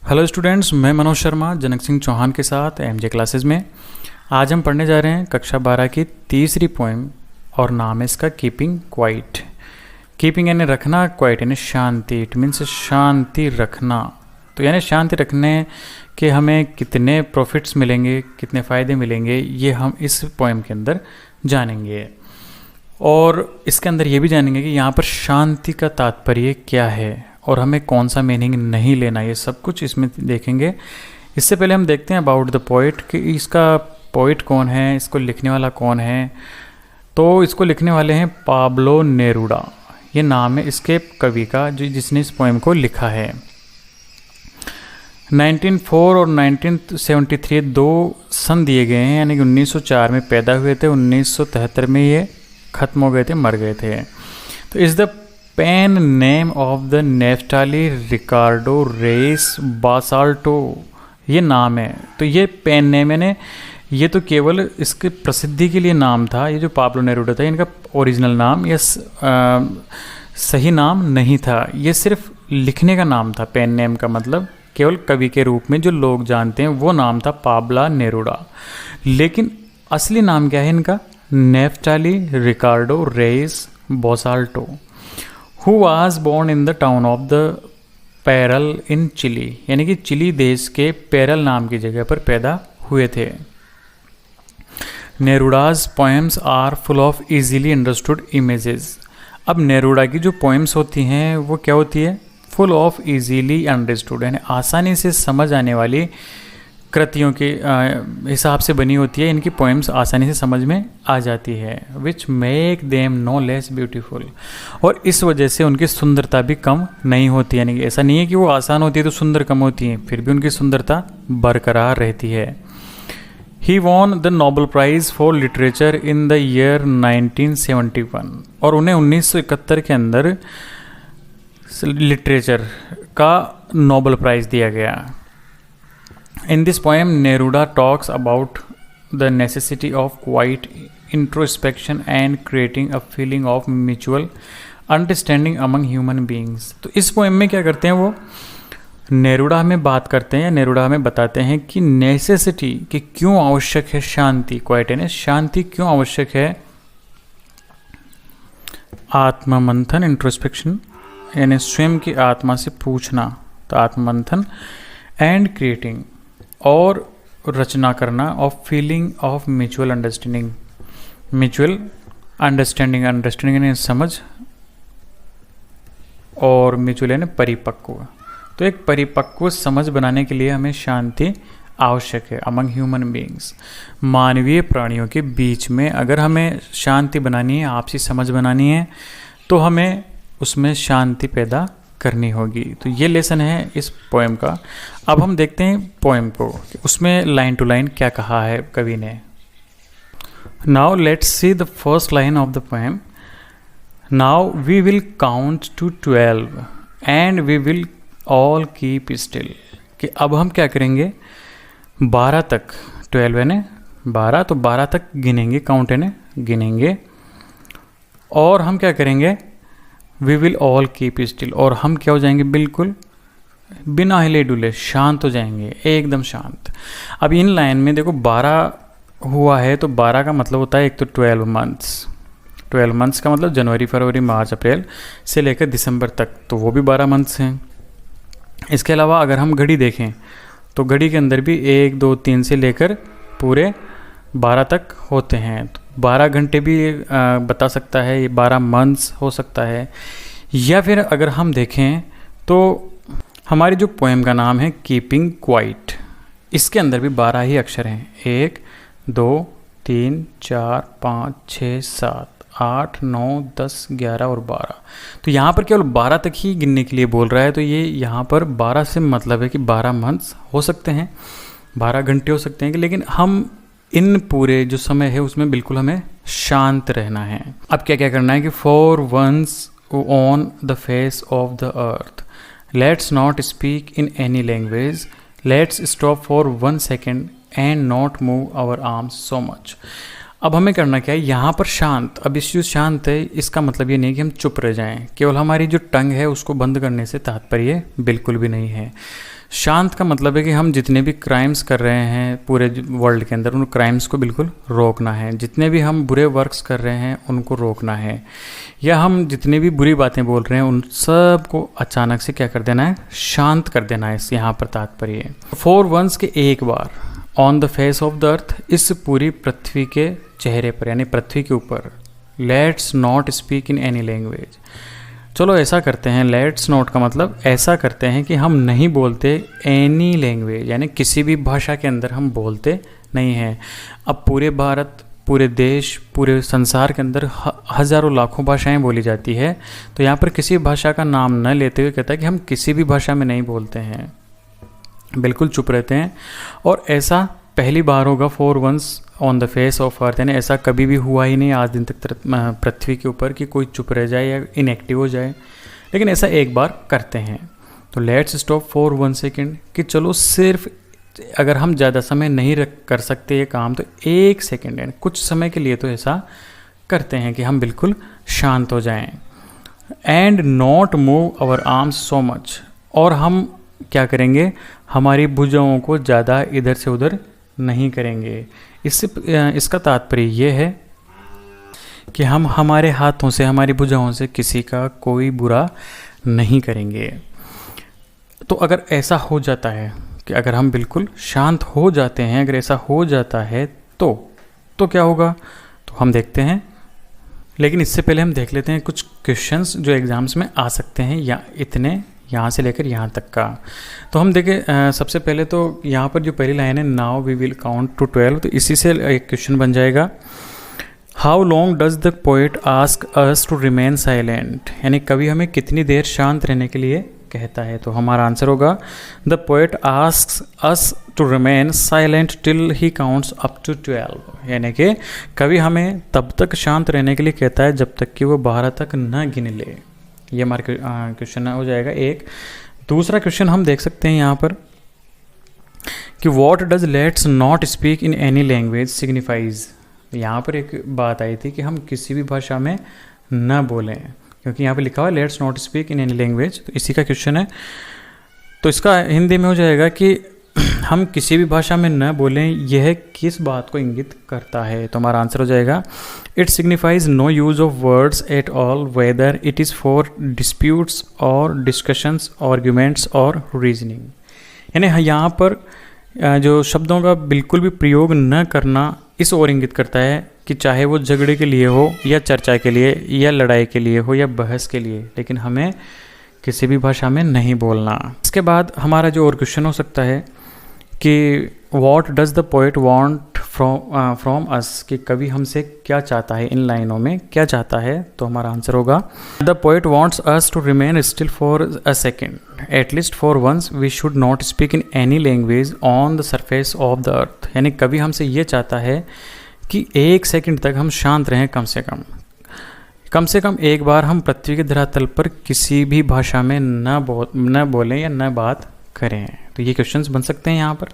Hello students, मैं मनोज शर्मा जनक सिंह चौहान के साथ एमजे क्लासेस में। आज हम पढ़ने जा रहे हैं कक्षा 12 की तीसरी पोएम और नाम है इसका कीपिंग क्वाइट। कीपिंग यानी रखना, क्वाइट यानी शांति। इट मीन्स शांति रखना। तो यानी शांति रखने के हमें कितने प्रॉफिट्स मिलेंगे, कितने फ़ायदे मिलेंगे, ये हम इस पोएम के अंदर जानेंगे। और इसके अंदर ये भी जानेंगे कि यहाँ पर शांति का तात्पर्य क्या है और हमें कौन सा मीनिंग नहीं लेना, ये सब कुछ इसमें देखेंगे। इससे पहले हम देखते हैं अबाउट द पोइट कि इसका पोइट कौन है, इसको लिखने वाला कौन है। तो इसको लिखने वाले हैं पाब्लो नेरुडा, ये नाम है इसके कवि का जिसने इस पोएम को लिखा है। 1904 और 1973 दो सन दिए गए हैं, यानी कि 1904 में पैदा हुए थे, 1973 में ये ख़त्म हो गए थे, मर गए थे। तो is the pen name of the Neftali Ricardo Reyes Basoalto, ये नाम है। तो ये पेन नेम यानी ये तो केवल इसके प्रसिद्धि के लिए नाम था। ये जो पाब्लो नेरुडा था इनका ओरिजिनल नाम या सही नाम नहीं था, ये सिर्फ लिखने का नाम था। पेन नेम का मतलब केवल कवि के रूप में जो लोग जानते हैं वो नाम था पाब्ला नेरुडा। लेकिन असली नाम क्या है इनका? Naftali Ricardo Reyes बासाल्टो, who was born in the town of the पेरल in चिली, यानी कि चिली देश के पेरल नाम की जगह पर पैदा हुए थे। Neruda's poems are full of easily understood images. अब नेरुडा की जो पोएम्स होती हैं वो क्या होती है? फुल ऑफ इजीली अंडरस्टूड, यानी आसानी से समझ आने वाली कृतियों के हिसाब से बनी होती है। इनकी पोएम्स आसानी से समझ में आ जाती है। Which make them no less beautiful, और इस वजह से उनकी सुंदरता भी कम नहीं होती। यानी कि ऐसा नहीं है कि वो आसान होती है तो सुंदर कम होती हैं, फिर भी उनकी सुंदरता बरकरार रहती है। He won the Nobel prize for literature in the year 1971, और उन्हें 1971 के अंदर लिटरेचर का नोबेल प्राइज़ दिया गया। In this poem, Neruda talks about the necessity of quiet introspection and creating a feeling of mutual understanding among human beings. तो इस poem में क्या करते हैं वो? नेरुडा हमें बात करते हैं या नेरुडा हमें बताते हैं कि नेसेसिटी, कि क्यों आवश्यक है शांति। क्वाइट यानी शांति क्यों आवश्यक है? आत्ममंथन, इंट्रोस्पेक्शन यानी स्वयं की आत्मा से पूछना, तो आत्ममंथन, एंड क्रिएटिंग और रचना करना, of feeling of mutual understanding. Mutual understanding, understanding यानी समझ, और म्यूचुअल यानी परिपक्व। तो एक परिपक्व समझ बनाने के लिए हमें शांति आवश्यक है अमंग ह्यूमन बीइंग्स। मानवीय प्राणियों के बीच में अगर हमें शांति बनानी है, आपसी समझ बनानी है, तो हमें उसमें शांति पैदा करनी होगी। तो ये लेसन है इस पोएम का। अब हम देखते हैं पोएम को कि उसमें लाइन टू लाइन क्या कहा है कवि ने। Now let's see the first line of the poem. Now we will count to 12 and we will all keep still, कि अब हम क्या करेंगे? 12 तक, 12 यानी 12, तो 12 तक गिनेंगे, काउंट यानी गिनेंगे, और हम क्या करेंगे? We will all keep still, और हम क्या हो जाएंगे? बिल्कुल बिना हिले डुले शांत हो जाएंगे, एकदम शांत। अब इन लाइन में देखो 12 हुआ है, तो 12 का मतलब होता है एक तो 12 मंथ्स। 12 मंथ्स का मतलब जनवरी, फरवरी, मार्च, अप्रैल से लेकर दिसंबर तक, तो वो भी 12 मंथ्स हैं। इसके अलावा अगर हम घड़ी देखें तो घड़ी के अंदर भी 1, 2, 3 से लेकर पूरे 12 तक होते हैं। तो 12 घंटे भी बता सकता है, ये 12 मंथ्स हो सकता है। या फिर अगर हम देखें तो हमारी जो पोएम का नाम है कीपिंग क्वाइट, इसके अंदर भी 12 ही अक्षर हैं। 1, 2, 3, 4, 5, 6, 7, 8, 9, 10, 11 और 12। तो यहाँ पर केवल 12 तक ही गिनने के लिए बोल रहा है। तो ये यहाँ पर 12 से मतलब है कि 12 मंथ्स हो सकते हैं, 12 घंटे हो सकते हैं, लेकिन हम इन पूरे जो समय है उसमें बिल्कुल हमें शांत रहना है। अब क्या क्या करना है कि for once on the face of the earth let's not speak in any language, let's stop for 1 second and not move our arms so much. अब हमें करना क्या है? यहाँ पर शांत, अब इस जो शांत है इसका मतलब ये नहीं कि हम चुप रह जाएं, केवल हमारी जो टंग है उसको बंद करने से तात्पर्य बिल्कुल भी नहीं है। शांत का मतलब है कि हम जितने भी क्राइम्स कर रहे हैं पूरे वर्ल्ड के अंदर, उन क्राइम्स को बिल्कुल रोकना है। जितने भी हम बुरे वर्क्स कर रहे हैं उनको रोकना है, या हम जितनी भी बुरी बातें बोल रहे हैं उन सब को अचानक से क्या कर देना है, शांत कर देना है। इस यहाँ पर तात्पर्य फोर वंस के एक बार on the face of the earth, इस पूरी पृथ्वी के चेहरे पर यानी पृथ्वी के ऊपर, let's not speak in any language. चलो ऐसा करते हैं, लेट्स नॉट का मतलब ऐसा करते हैं कि हम नहीं बोलते एनी लैंग्वेज, यानी किसी भी भाषा के अंदर हम बोलते नहीं हैं। अब पूरे भारत, पूरे देश, पूरे संसार के अंदर हज़ारों लाखों भाषाएं बोली जाती है, तो यहाँ पर किसी भाषा का नाम न लेते हुए कहता है कि हम किसी भी भाषा में नहीं बोलते हैं, बिल्कुल चुप रहते हैं। और ऐसा पहली बार होगा for once on the face of earth, यानी ऐसा कभी भी हुआ ही नहीं आज दिन तक पृथ्वी के ऊपर कि कोई चुप रह जाए या इनएक्टिव हो जाए, लेकिन ऐसा एक बार करते हैं। तो लेट्स स्टॉप फॉर 1 सेकेंड, कि चलो सिर्फ अगर हम ज़्यादा समय नहीं कर सकते ये काम, तो 1 सेकेंड यानी कुछ समय के लिए तो ऐसा करते हैं कि हम बिल्कुल शांत हो जाएं। And not move our arms so much, और हम क्या करेंगे, हमारी भुजाओं को ज़्यादा इधर से उधर नहीं करेंगे। इसका तात्पर्य ये है कि हम हमारे हाथों से, हमारी भुजाओं से किसी का कोई बुरा नहीं करेंगे। तो अगर ऐसा हो जाता है कि अगर हम बिल्कुल शांत हो जाते हैं, अगर ऐसा हो जाता है तो क्या होगा, तो हम देखते हैं। लेकिन इससे पहले हम देख लेते हैं कुछ क्वेश्चंस जो एग्ज़ाम्स में आ सकते हैं, या इतने यहाँ से लेकर यहाँ तक का। तो हम देखें, सबसे पहले तो यहाँ पर जो पहली लाइन है, now we will count to 12, तो इसी से एक क्वेश्चन बन जाएगा, how long does the poet ask us to remain silent, यानी कवि हमें कितनी देर शांत रहने के लिए कहता है। तो हमारा आंसर होगा, the poet asks us to remain silent till he counts up to 12, यानी कि कवि हमें तब तक शांत रहने के लिए कहता है जब तक कि वो 12 तक न गिन ले। ये हमारा क्वेश्चन हो जाएगा एक। दूसरा क्वेश्चन हम देख सकते हैं यहाँ पर कि what does let's not speak in any language signifies. यहाँ पर एक बात आई थी कि हम किसी भी भाषा में न बोलें, क्योंकि यहाँ पे लिखा हुआ है let's not speak in any language, तो इसी का क्वेश्चन है। तो इसका हिंदी में हो जाएगा कि हम किसी भी भाषा में न बोलें, यह किस बात को इंगित करता है। तो हमारा आंसर हो जाएगा, it signifies no use of words at all whether it is for disputes और डिस्कशंस, आर्ग्यूमेंट्स और रीजनिंग। यानी यहाँ पर जो शब्दों का बिल्कुल भी प्रयोग न करना इस ओर इंगित करता है कि चाहे वो झगड़े के लिए हो, या चर्चा के लिए, या लड़ाई के लिए हो, या बहस के लिए, लेकिन हमें किसी भी भाषा में नहीं बोलना। इसके बाद हमारा जो और क्वेश्चन हो सकता है कि what does the poet want from us, कि कवि हमसे क्या चाहता है, इन लाइनों में क्या चाहता है। तो हमारा आंसर होगा, the poet wants us to remain still for a second, at least for once we should not speak in any language on the surface of the earth, यानी कवि हमसे ये चाहता है कि 1 सेकेंड तक हम शांत रहें, कम से कम एक बार हम पृथ्वी के धरातल पर किसी भी भाषा में न बोलें या न बात करें। तो ये क्वेश्चंस बन सकते हैं यहाँ पर।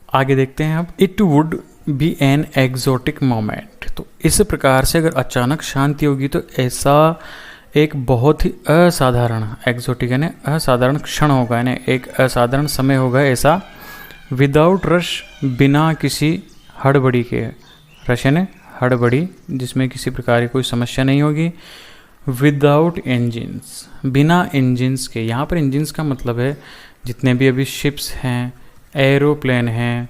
आगे देखते हैं अब, it would be an exotic moment, तो इस प्रकार से अगर अचानक शांति होगी तो ऐसा एक बहुत ही असाधारण, एग्जोटिक यानी असाधारण क्षण होगा, यानी एक असाधारण समय होगा ऐसा, विदाउट रश, बिना किसी हड़बड़ी के, रश यानी हड़बड़ी जिसमें किसी प्रकार की कोई समस्या नहीं होगी, विदाउट इंजिन्स, बिना इंजिन्स के। यहाँ पर इंजिन्स का मतलब है जितने भी अभी शिप्स हैं, एरोप्लेन हैं,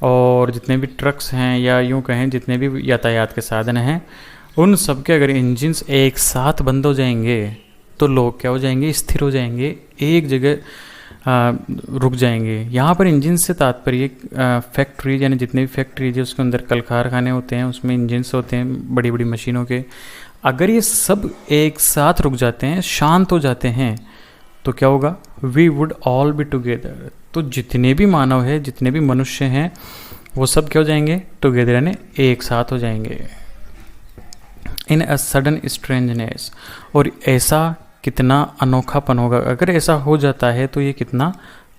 और जितने भी ट्रक्स हैं, या यूँ कहें जितने भी यातायात के साधन हैं, उन सब के अगर इंजिन्स एक साथ बंद हो जाएंगे तो लोग क्या हो जाएंगे, स्थिर हो जाएंगे, एक जगह रुक जाएंगे। यहाँ पर इंजन से तात्पर्य फैक्ट्री, यानी जितने भी फैक्ट्री है उसके अंदर कल कारखाने होते हैं, उसमें इंजन्स होते हैं बड़ी बड़ी मशीनों के। अगर ये सब एक साथ रुक जाते हैं, शांत हो जाते हैं, तो क्या होगा, we would all be together, तो जितने भी मानव है, जितने भी मनुष्य हैं, वो सब क्या हो जाएंगे, टुगेदर यानी एक साथ हो जाएंगे। इन अ सडन स्ट्रेंजनेस, और ऐसा कितना अनोखापन होगा, अगर ऐसा हो जाता है तो ये कितना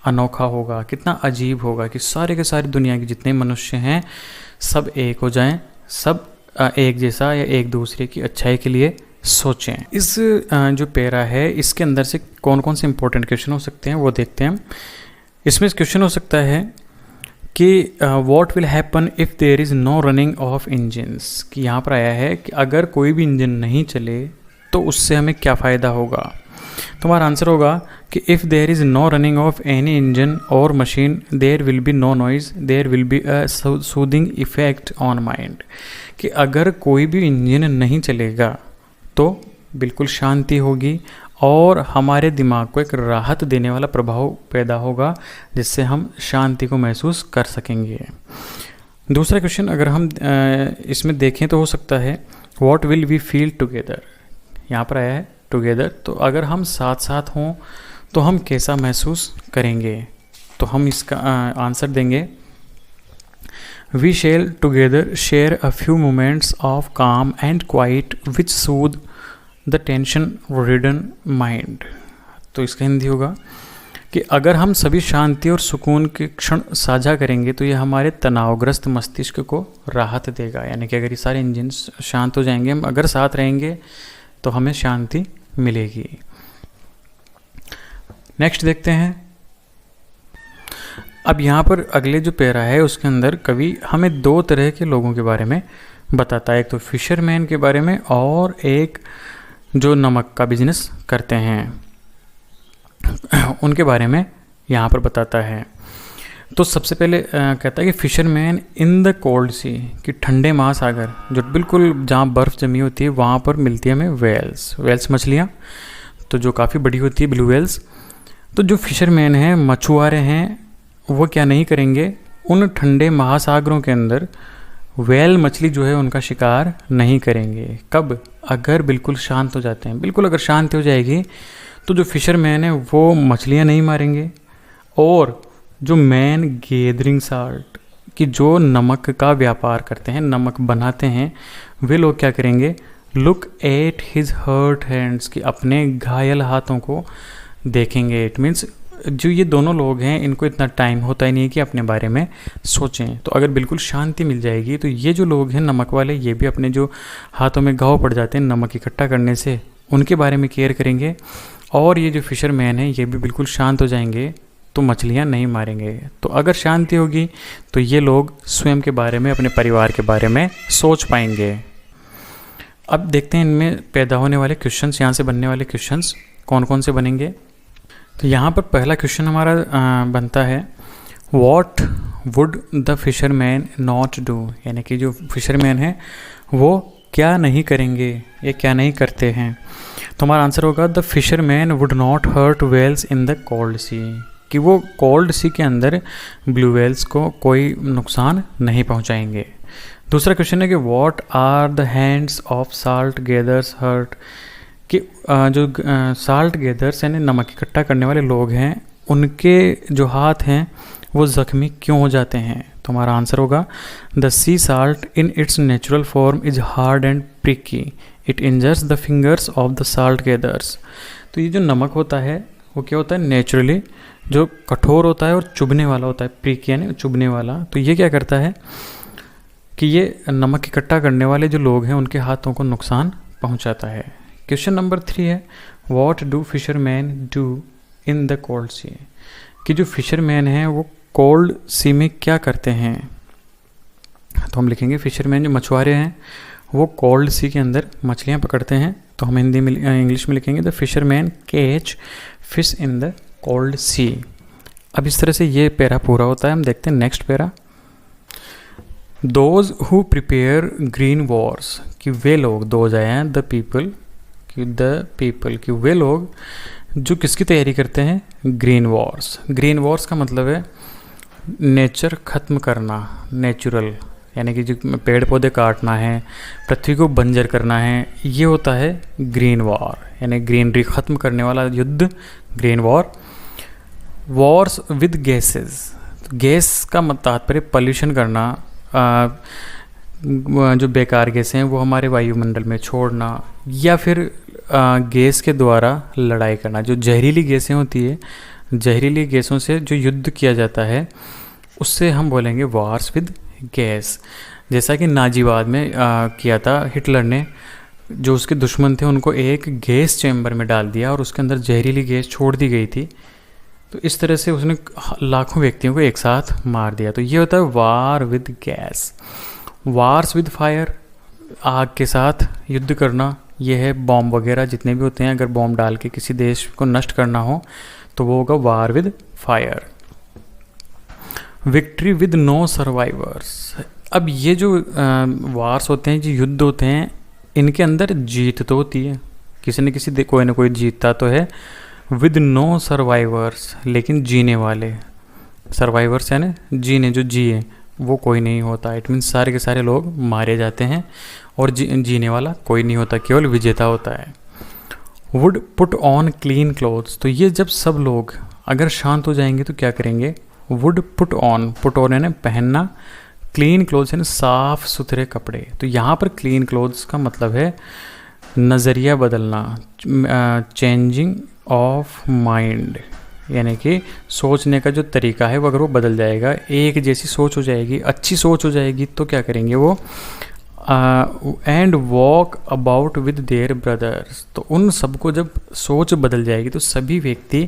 अनोखा होगा, कितना अजीब होगा कि सारे के सारी दुनिया के जितने मनुष्य हैं सब एक हो जाएं, सब एक जैसा या एक दूसरे की अच्छाई के लिए सोचें। इस जो पैरा है इसके अंदर से कौन कौन से इंपॉर्टेंट क्वेश्चन हो सकते हैं वो देखते हैं। इसमें क्वेश्चन हो सकता है कि what will happen if there is no running of engines, कि यहाँ पर आया है कि अगर कोई भी इंजन नहीं चले तो उससे हमें क्या फ़ायदा होगा। तो हमारा आंसर होगा कि if there is no running of any engine और machine there will be no noise, there will be a soothing effect on mind, कि अगर कोई भी इंजन नहीं चलेगा तो बिल्कुल शांति होगी और हमारे दिमाग को एक राहत देने वाला प्रभाव पैदा होगा, जिससे हम शांति को महसूस कर सकेंगे। दूसरा क्वेश्चन अगर हम इसमें देखें तो हो सकता है what will we feel together, यहाँ पर आया है टुगेदर, तो अगर हम साथ साथ हों तो हम कैसा महसूस करेंगे। तो हम इसका आंसर देंगे we shall together share a few moments of calm and quiet which soothe the tension ridden mind. तो इसका हिंदी होगा कि अगर हम सभी शांति और सुकून के क्षण साझा करेंगे तो ये हमारे तनावग्रस्त मस्तिष्क को राहत देगा। यानी कि अगर ये सारे इंजन शांत हो जाएंगे, हम अगर साथ रहेंगे तो हमें शांति मिलेगी। नेक्स्ट देखते हैं। अब यहाँ पर अगले जो पैरा है उसके अंदर कवि हमें दो तरह के लोगों के बारे में बताता है, एक तो फिशरमैन के बारे में और एक जो नमक का बिजनेस करते हैं उनके बारे में यहाँ पर बताता है। तो सबसे पहले कहता है कि fisherman in the cold sea, कि ठंडे महासागर जो बिल्कुल जहाँ बर्फ़ जमी होती है वहाँ पर मिलती है हमें वेल्स मछलियाँ, तो जो काफ़ी बड़ी होती है ब्लू वेल्स। तो जो फिशरमैन हैं, मछुआरे हैं, वो क्या नहीं करेंगे, उन ठंडे महासागरों के अंदर वेल मछली जो है उनका शिकार नहीं करेंगे। कब? अगर बिल्कुल शांत हो जाते हैं। बिल्कुल अगर शांत हो जाएगी तो जो फिशरमैन है वो मछलियाँ नहीं मारेंगे, और जो मैन गैदरिंग साल्ट, कि जो नमक का व्यापार करते हैं, नमक बनाते हैं, वे लोग क्या करेंगे, look at his hurt hands, कि अपने घायल हाथों को देखेंगे। इट मीन्स जो ये दोनों लोग हैं इनको इतना टाइम होता ही नहीं है कि अपने बारे में सोचें। तो अगर बिल्कुल शांति मिल जाएगी तो ये जो लोग हैं नमक वाले, ये भी अपने जो हाथों में घाव पड़ जाते हैं नमक इकट्ठा करने से, उनके बारे में केयर करेंगे। और ये जो फिशरमैन है ये भी बिल्कुल शांत हो जाएंगे तो मछलियाँ नहीं मारेंगे। तो अगर शांति होगी तो ये लोग स्वयं के बारे में, अपने परिवार के बारे में सोच पाएंगे। अब देखते हैं इनमें पैदा होने वाले क्वेश्चंस, यहाँ से बनने वाले क्वेश्चंस कौन कौन से बनेंगे। तो यहाँ पर पहला क्वेश्चन हमारा बनता है what would the fisherman not do, यानी कि जो फिशरमैन है वो क्या नहीं करेंगे, ये क्या नहीं करते हैं। तो हमारा आंसर होगा the fisherman would not hurt whales in the cold sea, कि वो कोल्ड सी के अंदर ब्लू वेल्स को कोई नुकसान नहीं पहुंचाएंगे। दूसरा क्वेश्चन है कि what are the hands of salt gatherers hurt, कि जो साल्ट गैदर्स यानी नमक इकट्ठा करने वाले लोग हैं उनके जो हाथ हैं वो ज़ख्मी क्यों हो जाते हैं। तो हमारा आंसर होगा the sea salt in its natural form is hard and prickly, it injures the fingers of the salt gatherers. तो ये जो नमक होता है वो क्या होता है, नेचुरली जो कठोर होता है और चुभने वाला होता है, प्रिकी यानी चुभने वाला। तो ये क्या करता है कि ये नमक इकट्ठा करने वाले जो लोग हैं उनके हाथों को नुकसान पहुंचाता है। क्वेश्चन नंबर 3 है what do fisherman do in the cold sea, कि जो फिशरमैन हैं वो कोल्ड सी में क्या करते हैं। तो हम लिखेंगे फिशरमैन जो मछुआरे हैं वो कोल्ड सी के अंदर मछलियाँ पकड़ते हैं। तो हम हिंदी में इंग्लिश में लिखेंगे the fisherman catch fish in the cold sea. अब इस तरह से ये पैरा पूरा होता है। हम देखते हैं next para, those who prepare green Wars, कि वे लोग, दोज आए हैं द पीपल, कि वे लोग जो किसकी तैयारी करते हैं, ग्रीन वॉर्स। ग्रीन वॉर्स का मतलब है नेचर ख़त्म करना, नेचुरल, यानी कि जो पेड़ पौधे काटना है, पृथ्वी को बंजर करना है, ये होता है ग्रीन वॉर, यानी ग्रीनरी ख़त्म करने वाला युद्ध, green war. Wars with gases, gas का तात्पर्य पॉल्यूशन करना, जो बेकार गैसें हैं वो हमारे वायुमंडल में छोड़ना, या फिर गैस के द्वारा लड़ाई करना। जो जहरीली गैसें होती है, जहरीली गैसों से जो युद्ध किया जाता है उससे हम बोलेंगे वॉर्स विद गैस। जैसा कि नाजीवाद में किया था हिटलर ने, जो उसके दुश्मन थे उनको एक गैस चैम्बर में डाल दिया और उसके अंदर जहरीली गैस छोड़ दी गई थी तो इस तरह से उसने लाखों व्यक्तियों को एक साथ मार दिया। तो ये होता है वार with gas. Wars with fire, आग के साथ युद्ध करना, ये है बॉम्ब वगैरह जितने भी होते हैं, अगर बॉम्ब डाल के किसी देश को नष्ट करना हो तो वो होगा war with fire. Victory with no survivors, अब ये जो वार्स होते हैं, जो युद्ध होते हैं, इनके अंदर जीत तो होती है, किसी न किसी कोई ना कोई जीतता तो है। विद नो सर्वाइवर्स, लेकिन जीने वाले, सर्वाइवर्स है ना जीने, जो जिए वो कोई नहीं होता। इट मीन्स सारे के सारे लोग मारे जाते हैं और जीने वाला कोई नहीं होता, केवल विजेता होता है। Would put on clean clothes, तो ये जब सब लोग अगर शांत हो जाएंगे तो क्या करेंगे? वुड पुट ऑन है ना पहनना, क्लीन क्लोथ्स है ना साफ सुथरे कपड़े। तो यहाँ पर क्लीन क्लोथ्स का मतलब है नज़रिया बदलना, चेंजिंग ऑफ माइंड, यानी कि सोचने का जो तरीका है वो अगर वो बदल जाएगा, एक जैसी सोच हो जाएगी, अच्छी सोच हो जाएगी, तो क्या करेंगे वो? And walk about with their brothers, तो उन सबको जब सोच बदल जाएगी तो सभी व्यक्ति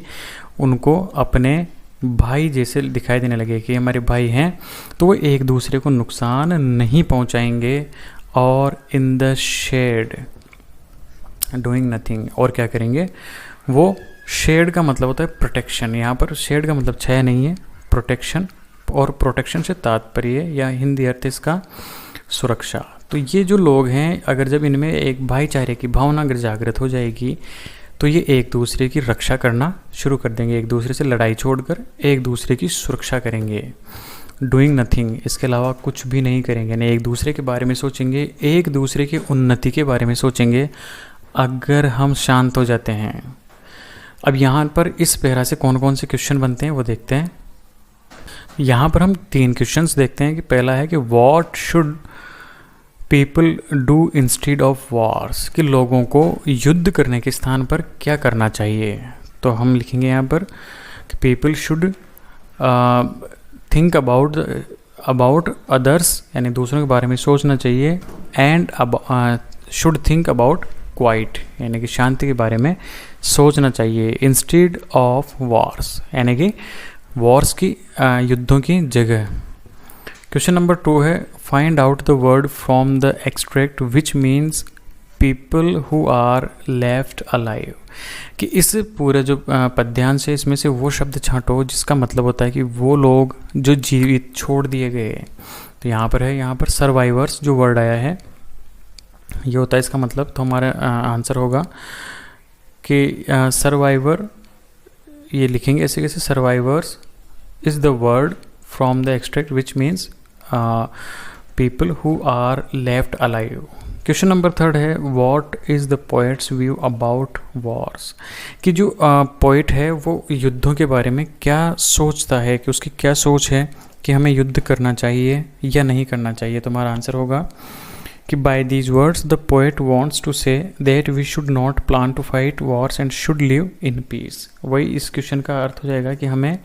उनको अपने भाई जैसे दिखाई देने लगे कि हमारे भाई हैं, तो वो एक दूसरे को नुकसान नहीं पहुंचाएंगे। और in the shade doing nothing, और क्या करेंगे वो? शेड का मतलब होता है प्रोटेक्शन, यहाँ पर शेड का मतलब छाया नहीं है, प्रोटेक्शन, और प्रोटेक्शन से तात्पर्य या हिंदी अर्थ इसका सुरक्षा। तो ये जो लोग हैं, अगर जब इनमें एक भाईचारे की भावना अगर जागृत हो जाएगी तो ये एक दूसरे की रक्षा करना शुरू कर देंगे, एक दूसरे से लड़ाई छोड़कर एक दूसरे की सुरक्षा करेंगे। डूइंग नथिंग, इसके अलावा कुछ भी नहीं करेंगे, नहीं एक दूसरे के बारे में सोचेंगे, एक दूसरे की उन्नति के बारे में सोचेंगे अगर हम शांत हो जाते हैं। अब यहाँ पर इस पैरा से कौन कौन से क्वेश्चन बनते हैं वो देखते हैं। यहाँ पर हम 3 क्वेश्चंस देखते हैं कि पहला है कि what should people do instead of Wars, कि लोगों को युद्ध करने के स्थान पर क्या करना चाहिए। तो हम लिखेंगे यहाँ पर कि people should think about others, यानी दूसरों के बारे में सोचना चाहिए, and should think about quite, यानी कि शांति के बारे में सोचना चाहिए, इंस्टेड ऑफ वॉर्स, यानी कि वॉर्स की युद्धों की जगह। क्वेश्चन नंबर 2 है find out the word from the extract which means people who are left alive, कि इस पूरे जो पद्यांश है इसमें से वो शब्द छांटो जिसका मतलब होता है कि वो लोग जो जीवित छोड़ दिए गए। तो यहाँ पर है, यहाँ पर सर्वाइवर्स जो वर्ड आया है ये होता है इसका मतलब। तो हमारा आंसर होगा कि सर्वाइवर, ये लिखेंगे ऐसे कैसे, survivors is the word from the extract which means people who are left alive. Question number 3 है what is the poet's view about wars, कि जो पोइट है वो युद्धों के बारे में क्या सोचता है, कि उसकी क्या सोच है कि हमें युद्ध करना चाहिए या नहीं करना चाहिए। तो हमारा आंसर होगा कि by these words the poet wants to say that we should not plan to fight wars and should live in peace. वही इस क्वेश्चन का अर्थ हो जाएगा कि हमें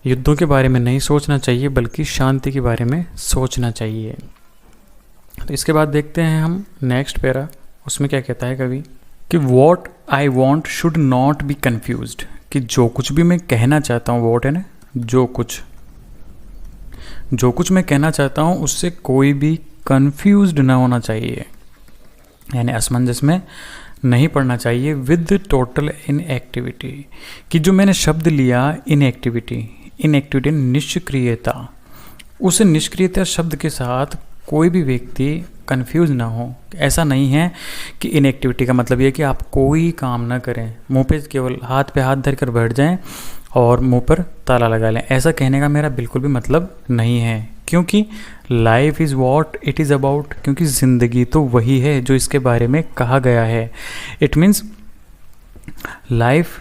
युद्धों के बारे में नहीं सोचना चाहिए बल्कि शांति के बारे में सोचना चाहिए। तो इसके बाद देखते हैं हम नेक्स्ट पैरा, उसमें क्या कहता है कवि कि what I want should not be confused, कि जो कुछ भी मैं कहना चाहता हूँ, वॉट है ना जो कुछ मैं कहना चाहता हूँ उससे कोई भी कन्फ्यूज्ड ना होना चाहिए, यानी असमंजस में नहीं पड़ना चाहिए। विद टोटल इनएक्टिविटी, कि जो मैंने शब्द लिया इनएक्टिविटी निष्क्रियता, उस निष्क्रियता शब्द के साथ कोई भी व्यक्ति कंफ्यूज ना हो। ऐसा नहीं है कि इनएक्टिविटी का मतलब ये कि आप कोई काम ना करें, मुंह पे केवल हाथ पे हाथ धर कर बैठ जाएं और मुंह पर ताला लगा लें, ऐसा कहने का मेरा बिल्कुल भी मतलब नहीं है। क्योंकि life is what it is about, क्योंकि ज़िंदगी तो वही है जो इसके बारे में कहा गया है। It means life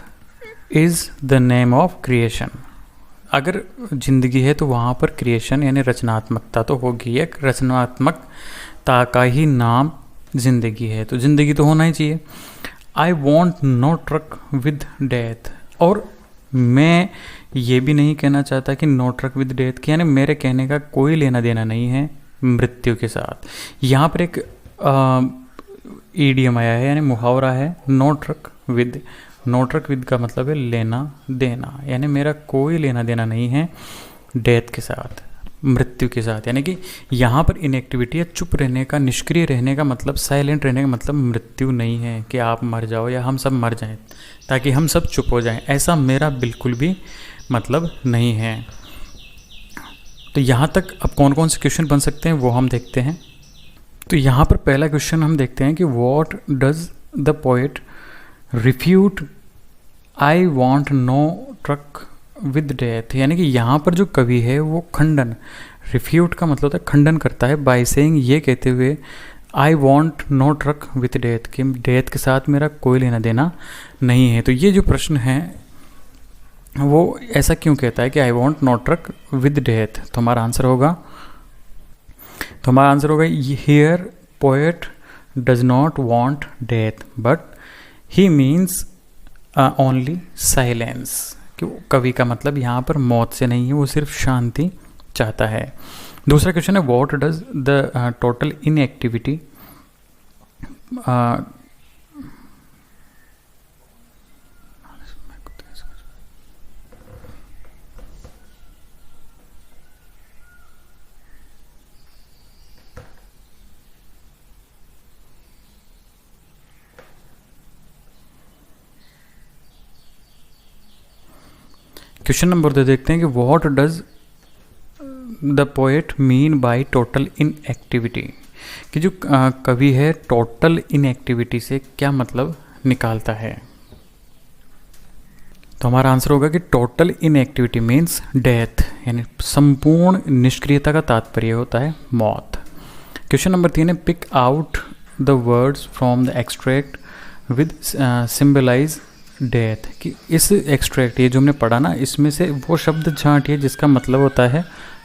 is the name of creation. अगर ज़िंदगी है तो वहाँ पर क्रिएशन यानी रचनात्मकता तो होगी, एक रचनात्मकता का ही नाम ज़िंदगी है, तो ज़िंदगी तो होना ही चाहिए। I want no truck with death, और मैं ये भी नहीं कहना चाहता कि नो ट्रक विद डेथ, कि यानी मेरे कहने का कोई लेना देना नहीं है मृत्यु के साथ। यहाँ पर एक ईडियम आया है यानी मुहावरा है, no truck with no truck with का मतलब है लेना देना, यानी मेरा कोई लेना देना नहीं है डेथ के साथ, मृत्यु के साथ। यानी कि यहाँ पर इनएक्टिविटी या चुप रहने का, निष्क्रिय रहने का मतलब, साइलेंट रहने का मतलब मृत्यु नहीं है कि आप मर जाओ या हम सब मर जाएं ताकि हम सब चुप हो जाएं, ऐसा मेरा बिल्कुल भी मतलब नहीं है। तो यहाँ तक अब कौन कौन से क्वेश्चन बन सकते हैं वो हम देखते हैं। तो यहाँ पर पहला क्वेश्चन हम देखते हैं कि what does the poet refute I want no truck with death. यानी कि यहाँ पर जो कवि है वो खंडन, रिफ्यूट का मतलब होता है खंडन करता है बाय सेइंग, ये कहते हुए I want no truck with death, कि डेथ के साथ मेरा कोई लेना देना नहीं है। तो ये जो प्रश्न है वो ऐसा क्यों कहता है कि I want no truck with death, तो हमारा आंसर होगा here poet does not want death but he means only silence, कि कवि का मतलब यहाँ पर मौत से नहीं है, वो सिर्फ शांति चाहता है। दूसरा क्वेश्चन है what does the total inactivity question number 2 देखते हैं कि what does the poet mean by total inactivity, कि जो कवि है टोटल इनएक्टिविटी से क्या मतलब निकालता है। तो हमारा आंसर होगा कि टोटल इनएक्टिविटी मीन्स डेथ, यानी संपूर्ण निष्क्रियता का तात्पर्य होता है मौत। क्वेश्चन नंबर 3 है pick out the words from the extract with symbolise death, कि इस एक्सट्रैक्ट, ये जो हमने पढ़ा ना, इसमें से वो शब्द छांटिए जिसका मतलब होता है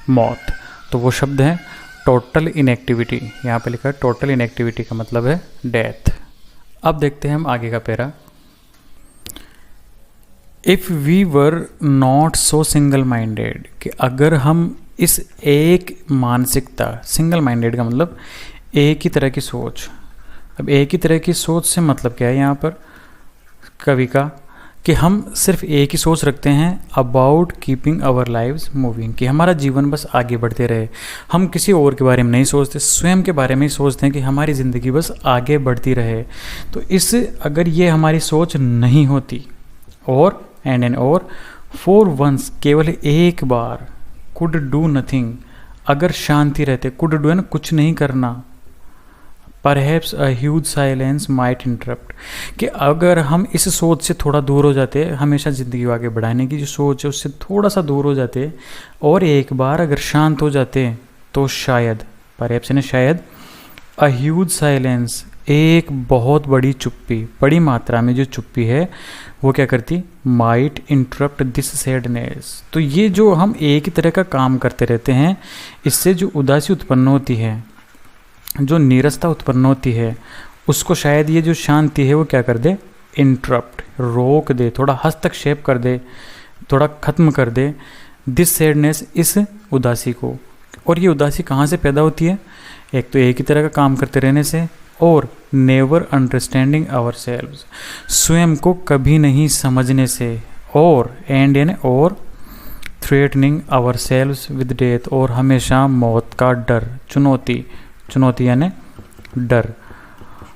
मौत। तो वो शब्द है टोटल इनएक्टिविटी, यहाँ पे लिखा है टोटल इनएक्टिविटी का मतलब है डेथ। अब देखते हैं हम आगे का para. If we were not so single minded, कि अगर हम इस एक मानसिकता, सिंगल माइंडेड का मतलब एक ही तरह की सोच, अब एक ही तरह की सोच से मतलब क्या है यहाँ पर कवि का, कि हम सिर्फ एक ही सोच रखते हैं about keeping our lives moving, कि हमारा जीवन बस आगे बढ़ते रहे, हम किसी और के बारे में नहीं सोचते, स्वयं के बारे में ही सोचते हैं कि हमारी ज़िंदगी बस आगे बढ़ती रहे। तो इस अगर ये हमारी सोच नहीं होती, और एंड और फॉर वंस, केवल एक बार, कुड डू नथिंग, अगर शांति रहते, कुड डू है ना कुछ नहीं करना, perhaps a huge silence might interrupt, कि अगर हम इस सोच से थोड़ा दूर हो जाते, हमेशा ज़िंदगी को आगे बढ़ाने की जो सोच है उससे थोड़ा सा दूर हो जाते और एक बार अगर शांत हो जाते, तो शायद, परहैप्स ने शायद, अ ह्यूज साइलेंस, एक बहुत बड़ी चुप्पी, बड़ी मात्रा में जो चुप्पी है वो क्या करती, माइट इंटरप्ट दिस सैडनेस। तो ये जो हम एक ही तरह का काम करते रहते हैं, इससे जो उदासी उत्पन्न होती है, जो नीरसता उत्पन्न होती है, उसको शायद ये जो शांति है वो क्या कर दे, इंटरप्ट, रोक दे, थोड़ा हस्तक्षेप कर दे, थोड़ा ख़त्म कर दे दिस सैडनेस, इस उदासी को। और ये उदासी कहाँ से पैदा होती है, एक तो एक ही तरह का काम करते रहने से, और नेवर अंडरस्टैंडिंग आवर सेल्व्स, स्वयं को कभी नहीं समझने से, और एंड यानी और threatening ourselves with death, और हमेशा मौत का डर, चुनौती यानी डर।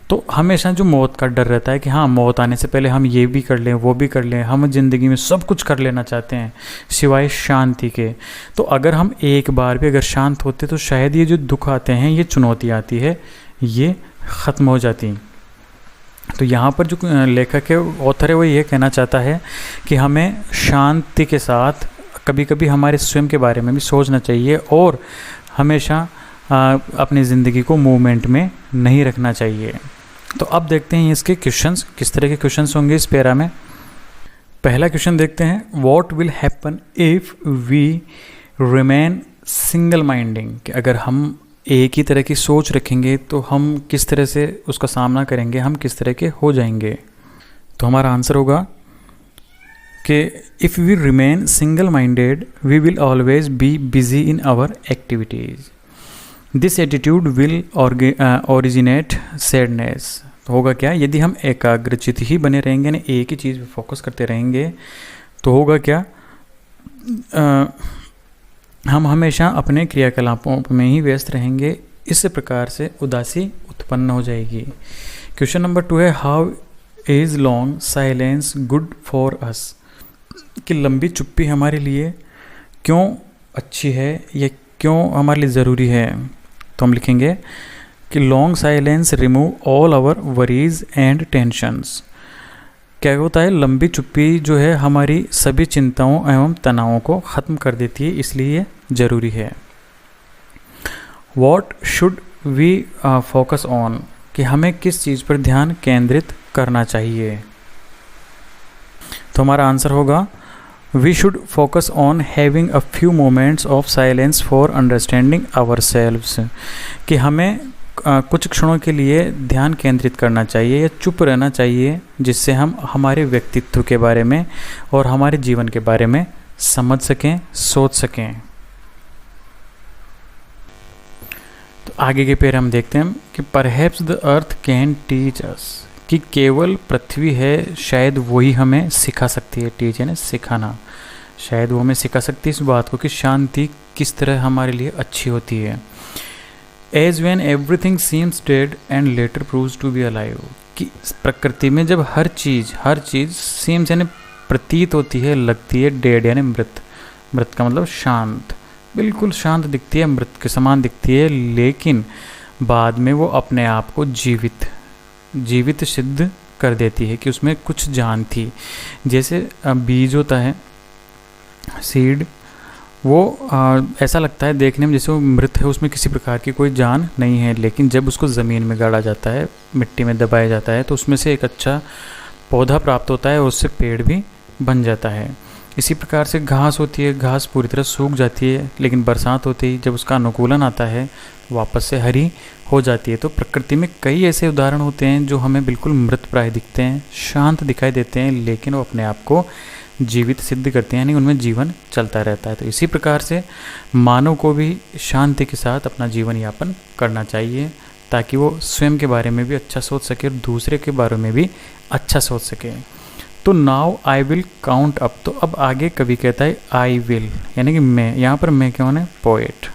तो हमेशा जो मौत का डर रहता है कि हाँ मौत आने से पहले हम ये भी कर लें, वो भी कर लें, हम ज़िंदगी में सब कुछ कर लेना चाहते हैं सिवाय शांति के। तो अगर हम एक बार भी अगर शांत होते तो शायद ये जो दुख आते हैं, ये चुनौती आती है, ये ख़त्म हो जाती। तो यहाँ पर जो लेखक है, ऑथर है, वो ये कहना चाहता है कि हमें शांति के साथ कभी कभी हमारे स्वयं के बारे में भी सोचना चाहिए, और हमेशा अपनी ज़िंदगी को मूवमेंट में नहीं रखना चाहिए। तो अब देखते हैं इसके क्वेश्चंस, किस तरह के क्वेश्चंस होंगे इस पैरा में। पहला क्वेश्चन देखते हैं, what will happen if we remain single minding, कि अगर हम एक ही तरह की सोच रखेंगे तो हम किस तरह से उसका सामना करेंगे, हम किस तरह के हो जाएंगे। तो हमारा आंसर होगा कि if we remain single minded we will always be busy in our activities, this attitude will originate sadness. तो होगा क्या, यदि हम एकाग्रचित ही बने रहेंगे, यानी एक ही चीज़ पे फोकस करते रहेंगे, तो होगा क्या, हम हमेशा अपने क्रियाकलापों में ही व्यस्त रहेंगे। इस प्रकार से उदासी उत्पन्न हो जाएगी। क्वेश्चन नंबर 2 है, how is long silence good for us, कि लंबी चुप्पी हमारे लिए क्यों अच्छी है या क्यों हमारे लिए ज़रूरी है। तो हम लिखेंगे कि long silence remove all our worries and tensions. क्या होता है, लंबी चुप्पी जो है हमारी सभी चिंताओं एवं तनावों को ख़त्म कर देती है, इसलिए ये ज़रूरी है। What should we focus on, कि हमें किस चीज़ पर ध्यान केंद्रित करना चाहिए। तो हमारा आंसर होगा, we should focus on having a few moments of silence for understanding ourselves, कि हमें कुछ क्षणों के लिए ध्यान केंद्रित करना चाहिए या चुप रहना चाहिए, जिससे हम हमारे व्यक्तित्व के बारे में और हमारे जीवन के बारे में समझ सकें, सोच सकें। तो आगे के पेड़ हम देखते हैं कि perhaps the earth can teach अस, कि केवल पृथ्वी है शायद वही हमें सिखा सकती है। टीच यानी सिखाना, शायद वो हमें सिखा सकती है इस बात को कि शांति किस तरह हमारे लिए अच्छी होती है। As when everything seems dead and later proves to be alive, कि प्रकृति में जब हर चीज़ सीम्स यानी प्रतीत होती है, लगती है, डेड यानी मृत, मृत का मतलब शांत, बिल्कुल शांत दिखती है, मृत के समान दिखती है, लेकिन बाद में वो अपने आप को जीवित सिद्ध कर देती है कि उसमें कुछ जान थी। जैसे बीज होता है, सीड, वो ऐसा लगता है देखने में जैसे वो मृत है, उसमें किसी प्रकार की कोई जान नहीं है, लेकिन जब उसको ज़मीन में गाड़ा जाता है, मिट्टी में दबाया जाता है, तो उसमें से एक अच्छा पौधा प्राप्त होता है और उससे पेड़ भी बन जाता है। इसी प्रकार से घास होती है, घास पूरी तरह सूख जाती है, लेकिन बरसात होते ही जब उसका अनुकूलन आता है वापस से हरी हो जाती है। तो प्रकृति में कई ऐसे उदाहरण होते हैं जो हमें बिल्कुल मृत प्राय दिखते हैं, शांत दिखाई देते हैं, लेकिन वो अपने आप को जीवित सिद्ध करते हैं, यानी उनमें जीवन चलता रहता है। तो इसी प्रकार से मानव को भी शांति के साथ अपना जीवन यापन करना चाहिए, ताकि वो स्वयं के बारे में भी अच्छा सोच सके और दूसरे के बारे में भी अच्छा सोच सके। तो now I will count up, तो अब आगे कवि कहता है आई विल, यानी कि मैं, यहाँ पर मैं कौन है, पोएट।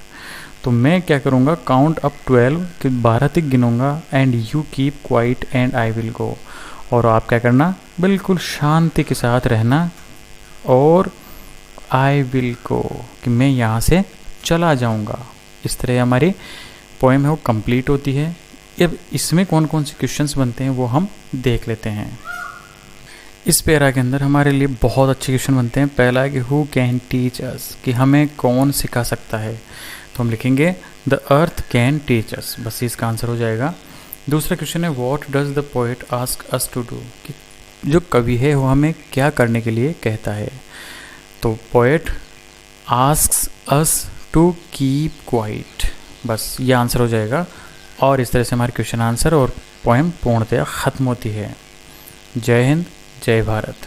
तो मैं क्या करूँगा, काउंट अप 12, कि 12 तक गिनूंगा, and you keep quiet and I will go, और आप क्या करना, बिल्कुल शांति के साथ रहना, और आई विल गो, कि मैं यहाँ से चला जाऊँगा। इस तरह हमारी पोएम है वो कंप्लीट होती है। अब इसमें कौन कौन से क्वेश्चंस बनते हैं वो हम देख लेते हैं। इस पैरा के अंदर हमारे लिए बहुत अच्छे क्वेश्चन बनते हैं। पहला है कि हु कैन टीच अस, कि हमें कौन सिखा सकता है। तो हम लिखेंगे the earth can teach us, बस इसका आंसर हो जाएगा। दूसरा क्वेश्चन है what does the poet ask us to do, कि जो कवि है वो हमें क्या करने के लिए कहता है। तो poet asks us to keep quiet, बस ये आंसर हो जाएगा। और इस तरह से हमारे क्वेश्चन आंसर और पोएम पूर्णतया ख़त्म होती है। जय हिंद, जय भारत।